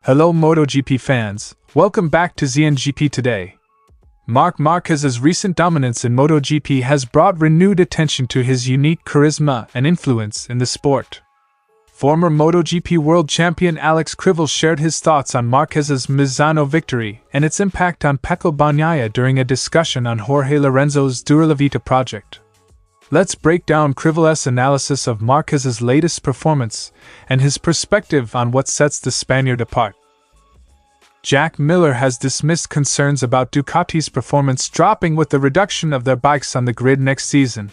Hello MotoGP fans, welcome back to ZNGP today. Marc Márquez's recent dominance in MotoGP has brought renewed attention to his unique charisma and influence in the sport. Former MotoGP world champion Alex Crivillé shared his thoughts on Marquez's Misano victory and its impact on Pecco Bagnaia during a discussion on Jorge Lorenzo's Duralavita project. Let's break down Crivillé's analysis of Marquez's latest performance and his perspective on what sets the Spaniard apart. Jack Miller has dismissed concerns about Ducati's performance dropping with the reduction of their bikes on the grid next season.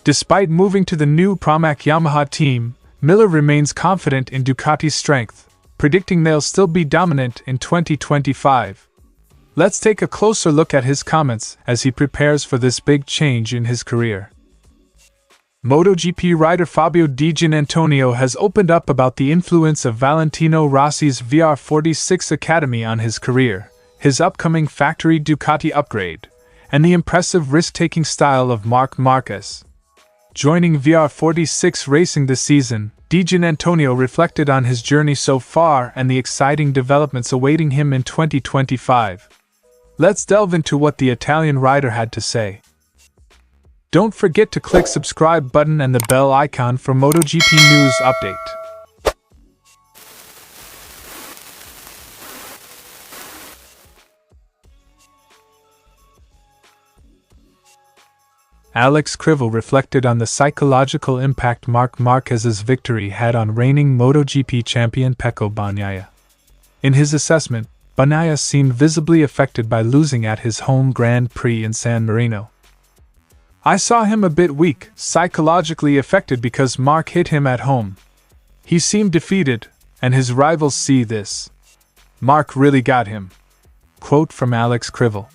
Despite moving to the new Pramac Yamaha team, Miller remains confident in Ducati's strength, predicting they'll still be dominant in 2025. Let's take a closer look at his comments as he prepares for this big change in his career. MotoGP rider Fabio Di Giannantonio has opened up about the influence of Valentino Rossi's VR46 Academy on his career, his upcoming factory Ducati upgrade, and the impressive risk-taking style of Marc Márquez. Joining VR46 Racing this season, Di Giannantonio reflected on his journey so far and the exciting developments awaiting him in 2025. Let's delve into what the Italian rider had to say. Don't forget to click subscribe button and the bell icon for MotoGP news update. Alex Crivillé reflected on the psychological impact Marc Márquez's victory had on reigning MotoGP champion Pecco Bagnaia. In his assessment, Bagnaia seemed visibly affected by losing at his home Grand Prix in San Marino. I saw him a bit weak, psychologically affected because Marc hit him at home. He seemed defeated, and his rivals see this. Marc really got him. Quote from Alex Crivillé.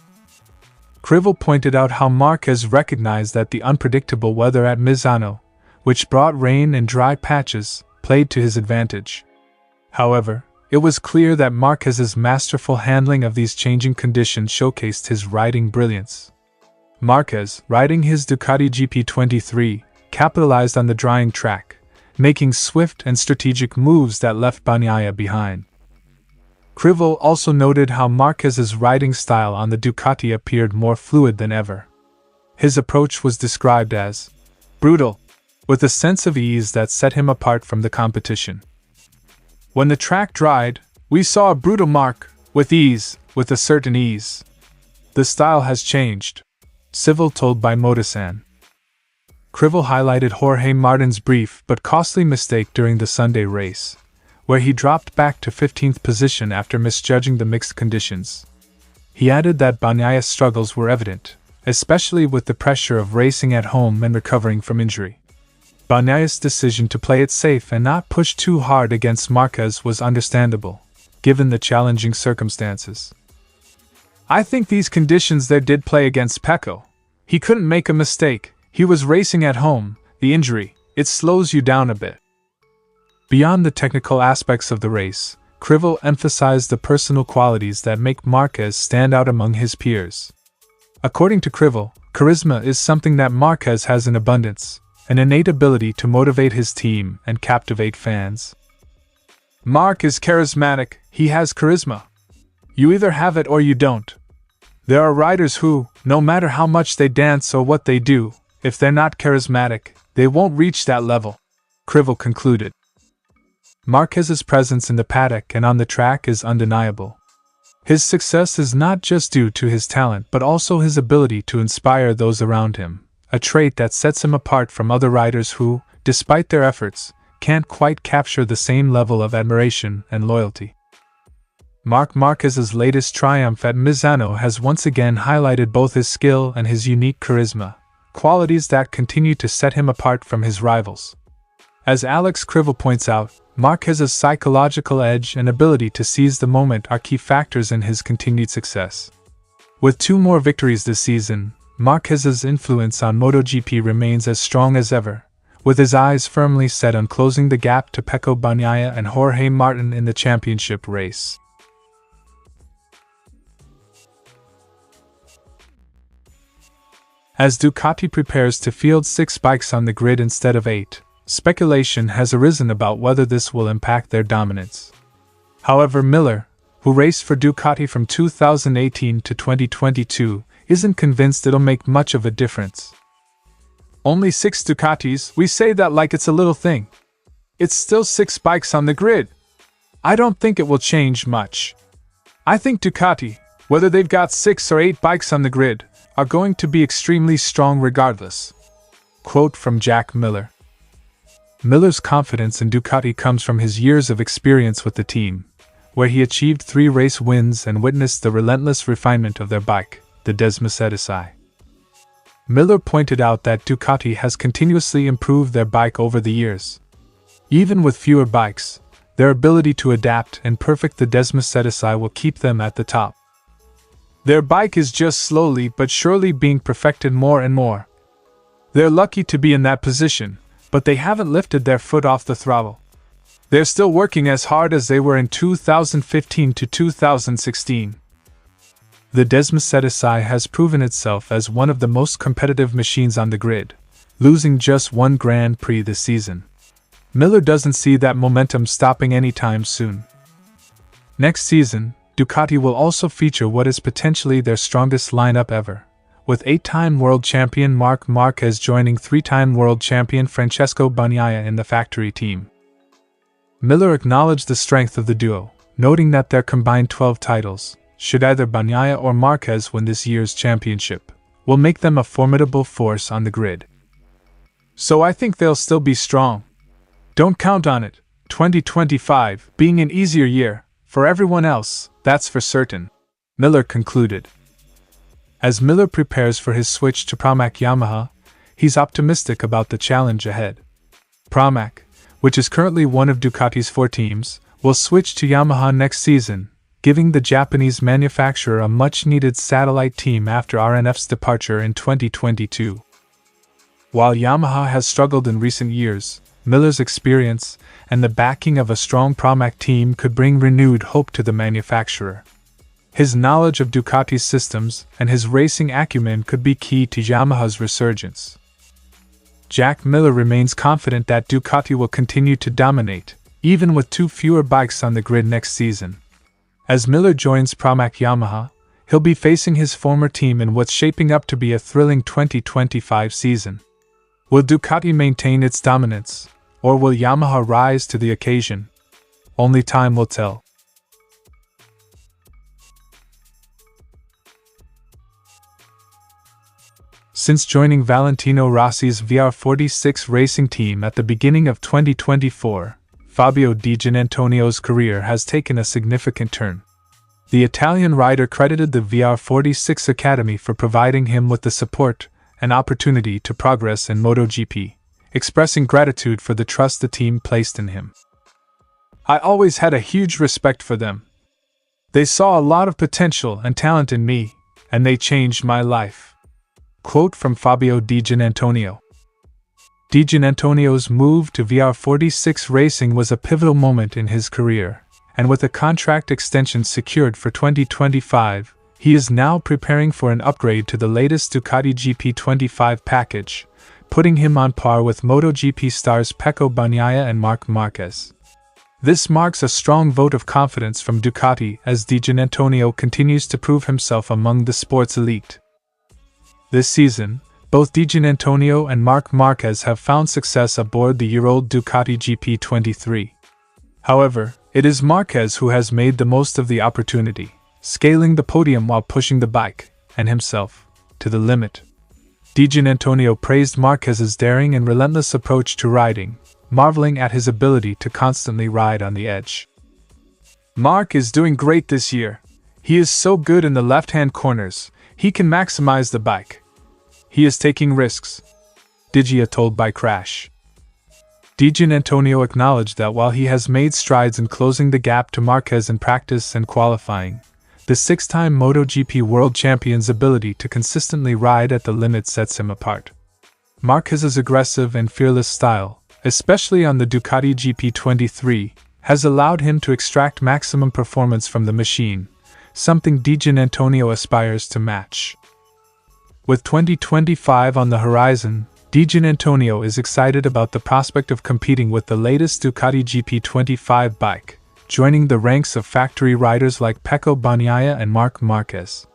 Crivillé pointed out how Márquez recognized that the unpredictable weather at Misano, which brought rain and dry patches, played to his advantage. However, it was clear that Márquez's masterful handling of these changing conditions showcased his riding brilliance. Marquez, riding his Ducati GP23, capitalized on the drying track, making swift and strategic moves that left Bagnaia behind. Crivillé also noted how Marquez's riding style on the Ducati appeared more fluid than ever. His approach was described as brutal, with a sense of ease that set him apart from the competition. When the track dried, we saw a brutal Marc, with a certain ease. The style has changed. Civil told by Motosan. Crivillé highlighted Jorge Martin's brief but costly mistake during the Sunday race, where he dropped back to 15th position after misjudging the mixed conditions. He added that Bagnaia's struggles were evident, especially with the pressure of racing at home and recovering from injury. Bagnaia's decision to play it safe and not push too hard against Marquez was understandable, given the challenging circumstances. I think these conditions there did play against Pecco. He couldn't make a mistake, he was racing at home, the injury, it slows you down a bit. Beyond the technical aspects of the race, Crivillé emphasized the personal qualities that make Marquez stand out among his peers. According to Crivillé, charisma is something that Marquez has in abundance, an innate ability to motivate his team and captivate fans. Marc is charismatic, he has charisma. You either have it or you don't. There are riders who, no matter how much they dance or what they do, if they're not charismatic, they won't reach that level, Crivillé concluded. Marquez's presence in the paddock and on the track is undeniable. His success is not just due to his talent but also his ability to inspire those around him, a trait that sets him apart from other riders who, despite their efforts, can't quite capture the same level of admiration and loyalty. Marc Márquez's latest triumph at Misano has once again highlighted both his skill and his unique charisma, qualities that continue to set him apart from his rivals. As Alex Crivillé points out, Márquez's psychological edge and ability to seize the moment are key factors in his continued success. With 2 more victories this season, Márquez's influence on MotoGP remains as strong as ever, with his eyes firmly set on closing the gap to Pecco Bagnaia and Jorge Martin in the championship race. As Ducati prepares to field 6 bikes on the grid instead of 8, speculation has arisen about whether this will impact their dominance. However, Miller, who raced for Ducati from 2018 to 2022, isn't convinced it'll make much of a difference. Only 6 Ducatis, we say that like it's a little thing. It's still 6 bikes on the grid. I don't think it will change much. I think Ducati, whether they've got 6 or 8 bikes on the grid, are going to be extremely strong regardless. Quote from Jack Miller. Miller's confidence in Ducati comes from his years of experience with the team, where he achieved 3 race wins and witnessed the relentless refinement of their bike, the Desmosedici. Miller pointed out that Ducati has continuously improved their bike over the years. Even with fewer bikes, their ability to adapt and perfect the Desmosedici will keep them at the top. Their bike is just slowly but surely being perfected more and more. They're lucky to be in that position, but they haven't lifted their foot off the throttle. They're still working as hard as they were in 2015 to 2016. The Desmosedici has proven itself as one of the most competitive machines on the grid, losing just 1 Grand Prix this season. Miller doesn't see that momentum stopping anytime soon. Next season, Ducati will also feature what is potentially their strongest lineup ever, with 8-time world champion Marc Márquez joining 3-time world champion Pecco Bagnaia in the factory team. Miller acknowledged the strength of the duo, noting that their combined 12 titles, should either Bagnaia or Marquez win this year's championship, will make them a formidable force on the grid. So I think they'll still be strong. Don't count on it, 2025 being an easier year for everyone else, that's for certain, Miller concluded. As Miller prepares for his switch to Pramac Yamaha, he's optimistic about the challenge ahead. Pramac, which is currently one of Ducati's 4 teams, will switch to Yamaha next season, giving the Japanese manufacturer a much-needed satellite team after RNF's departure in 2022. While Yamaha has struggled in recent years, Miller's experience and the backing of a strong Pramac team could bring renewed hope to the manufacturer. His knowledge of Ducati's systems and his racing acumen could be key to Yamaha's resurgence. Jack Miller remains confident that Ducati will continue to dominate, even with 2 fewer bikes on the grid next season. As Miller joins Pramac Yamaha, he'll be facing his former team in what's shaping up to be a thrilling 2025 season. Will Ducati maintain its dominance, or will Yamaha rise to the occasion? Only time will tell. Since joining Valentino Rossi's VR46 racing team at the beginning of 2024, Fabio Di Giannantonio's career has taken a significant turn. The Italian rider credited the VR46 Academy for providing him with the support and opportunity to progress in MotoGP, expressing gratitude for the trust the team placed in him. I always had a huge respect for them. They saw a lot of potential and talent in me, and they changed my life. Quote from Fabio Di Giannantonio. Di Giannantonio's move to VR46 racing was a pivotal moment in his career, and with a contract extension secured for 2025, he is now preparing for an upgrade to the latest Ducati GP25 package, putting him on par with MotoGP stars Pecco Bagnaia and Marc Márquez. This marks a strong vote of confidence from Ducati as Di Giannantonio continues to prove himself among the sport's elite. This season, both Di Giannantonio and Marc Márquez have found success aboard the year-old Ducati GP23. However, it is Márquez who has made the most of the opportunity, scaling the podium while pushing the bike, and himself, to the limit. Di Giannantonio praised Márquez's daring and relentless approach to riding, marveling at his ability to constantly ride on the edge. Marc is doing great this year. He is so good in the left-hand corners, he can maximize the bike. He is taking risks, Di Gia told by Crash. Di Giannantonio acknowledged that while he has made strides in closing the gap to Márquez in practice and qualifying, the 6-time MotoGP world champion's ability to consistently ride at the limit sets him apart. Márquez's aggressive and fearless style, especially on the Ducati GP23, has allowed him to extract maximum performance from the machine, something Di Giannantonio aspires to match. With 2025 on the horizon, Di Giannantonio is excited about the prospect of competing with the latest Ducati GP25 bike, joining the ranks of factory riders like Pecco Bagnaia and Marc Márquez.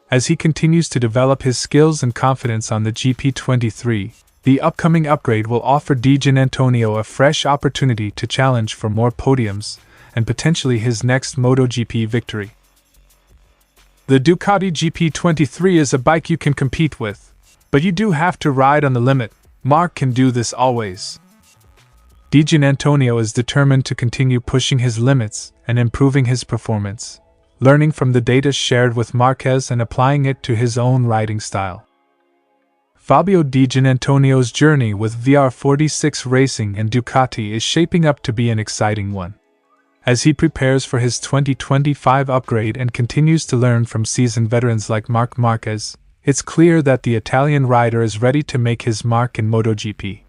As he continues to develop his skills and confidence on the GP23, the upcoming upgrade will offer Di Giannantonio a fresh opportunity to challenge for more podiums and potentially his next MotoGP victory. The Ducati GP23 is a bike you can compete with, but you do have to ride on the limit. Marc can do this always. Di Giannantonio is determined to continue pushing his limits and improving his performance, learning from the data shared with Marquez and applying it to his own riding style. Fabio Di Giannantonio's journey with VR46 Racing and Ducati is shaping up to be an exciting one. As he prepares for his 2025 upgrade and continues to learn from seasoned veterans like Marc Márquez, it's clear that the Italian rider is ready to make his mark in MotoGP.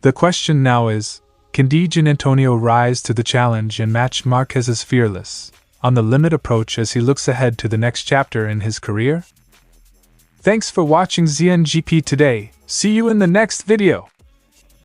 The question now is, can Di Giannantonio rise to the challenge and match Marquez's fearless, on-the-limit approach as he looks ahead to the next chapter in his career? Thanks for watching ZNGP today. See you in the next video.